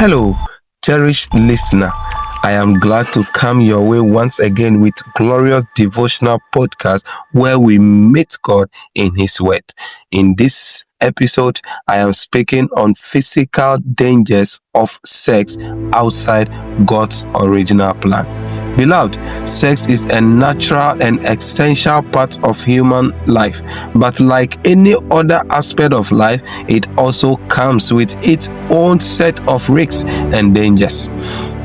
Hello, cherished listener. I am glad to come your way once again with glorious devotional podcast where we meet God in His Word. In this episode, I am speaking on physical dangers of sex outside God's original plan. Beloved, sex is a natural and essential part of human life, but like any other aspect of life, it also comes with its own set of risks and dangers.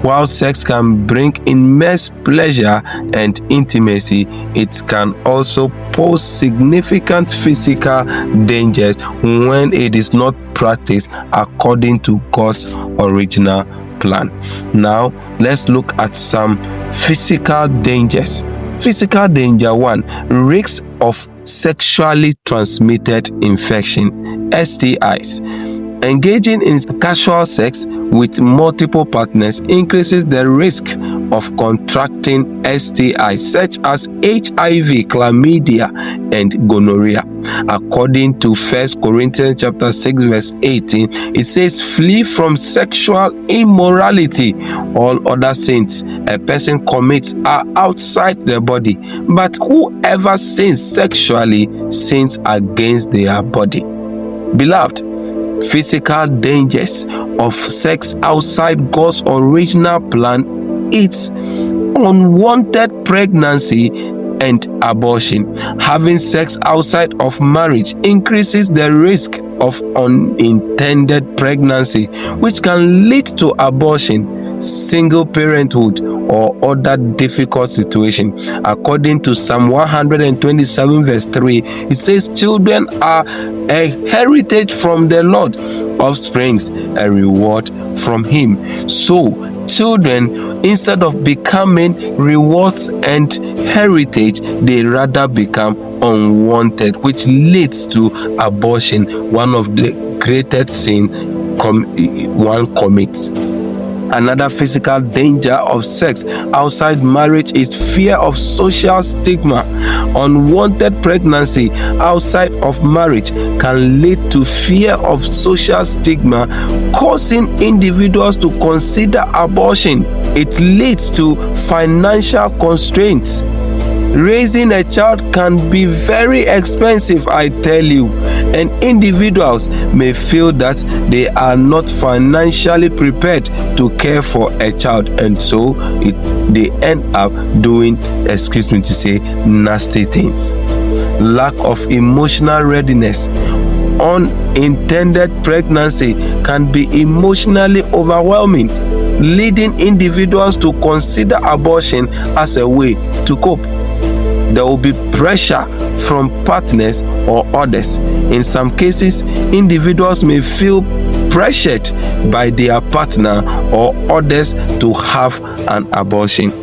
While sex can bring immense pleasure and intimacy, it can also pose significant physical dangers when it is not practiced according to God's original plan. Now, let's look at some physical dangers. Physical danger 1. Risks of sexually transmitted infection, STIs. Engaging in casual sex with multiple partners increases the risk of contracting STIs such as HIV, chlamydia, and gonorrhea. According to 1 Corinthians chapter 6 verse 18, it says, "Flee from sexual immorality. All other sins a person commits are outside the body, but whoever sins sexually sins against their body." Beloved, physical dangers of sex outside God's original plan, it's unwanted pregnancy and abortion. Having sex outside of marriage increases the risk of unintended pregnancy, which can lead to abortion, single parenthood, or other difficult situation. According to Psalm 127 verse 3, it says, "Children are a heritage from the Lord, offsprings a reward from Him." So, children, instead of becoming rewards and heritage, they rather become unwanted, which leads to abortion, one of the greatest sin one commits. Another physical danger of sex outside marriage is fear of social stigma. Unwanted pregnancy outside of marriage can lead to fear of social stigma, causing individuals to consider abortion. It leads to financial constraints. Raising a child can be very expensive, I tell you, and individuals may feel that they are not financially prepared to care for a child, and so they end up doing, nasty things. Lack of emotional readiness. Unintended pregnancy can be emotionally overwhelming, leading individuals to consider abortion as a way to cope. There will be pressure from partners or others. In some cases, individuals may feel pressured by their partner or others to have an abortion.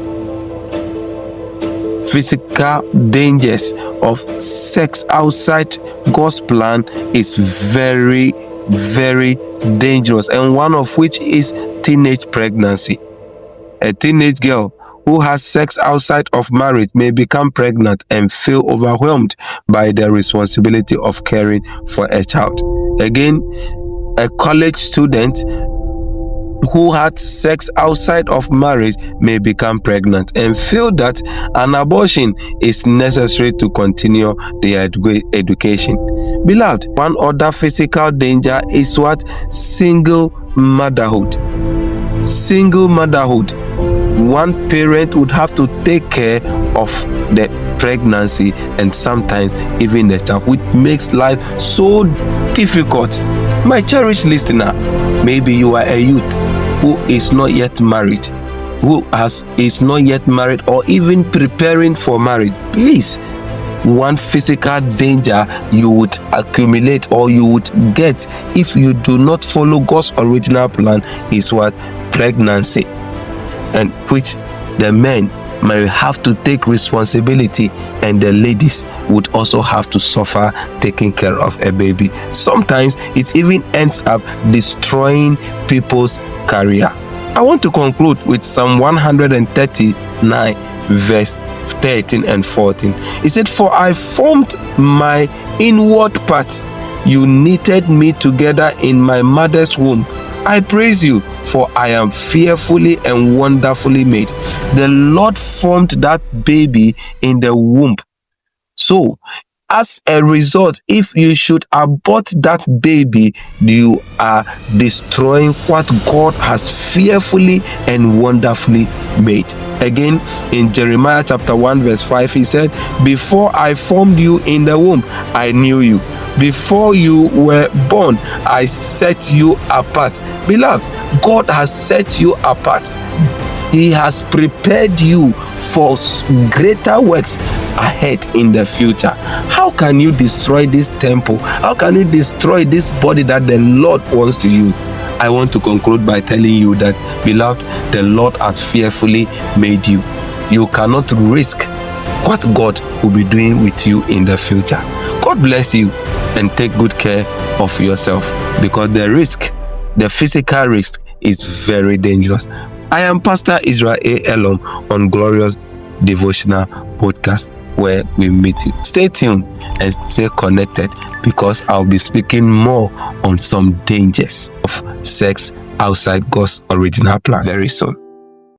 Physical dangers of sex outside God's plan is very, very dangerous, and one of which is teenage pregnancy. A teenage girl who has sex outside of marriage may become pregnant and feel overwhelmed by the responsibility of caring for a child. Again, a college student who had sex outside of marriage may become pregnant and feel that an abortion is necessary to continue their education. Beloved, one other physical danger is what? Single motherhood. Single motherhood. One parent would have to take care of the pregnancy and sometimes even the child, which makes life so difficult. My cherished listener, maybe you are a youth who is not yet married, is not yet married or even preparing for marriage. Please, one physical danger you would accumulate or you would get if you do not follow God's original plan is what? Pregnancy, and which the men may have to take responsibility, and the ladies would also have to suffer taking care of a baby. Sometimes it even ends up destroying people's career. I want to conclude with Psalm 139 verse 13 and 14. It said, "For I formed my inward parts, you knitted me together in my mother's womb. I praise you, for I am fearfully and wonderfully made. The Lord formed that baby in the womb. So, as a result, if you should abort that baby, you are destroying what God has fearfully and wonderfully made. Again, in Jeremiah chapter 1 verse 5, he said, before I formed you in the womb, I knew you. Before you were born, I set you apart. Beloved, God has set you apart. He has prepared you for greater works ahead in the future. How can you destroy this temple? How can you destroy this body that the Lord wants to use? I want to conclude by telling you that, beloved, the Lord has fearfully made you. You cannot risk what God will be doing with you in the future. God bless you, and take good care of yourself, because the physical risk is very dangerous. I am Pastor Israel Elorm on Glorious Devotional Podcast, where we meet you. Stay tuned and stay connected, because I'll be speaking more on some dangers of sex outside God's original plan very soon.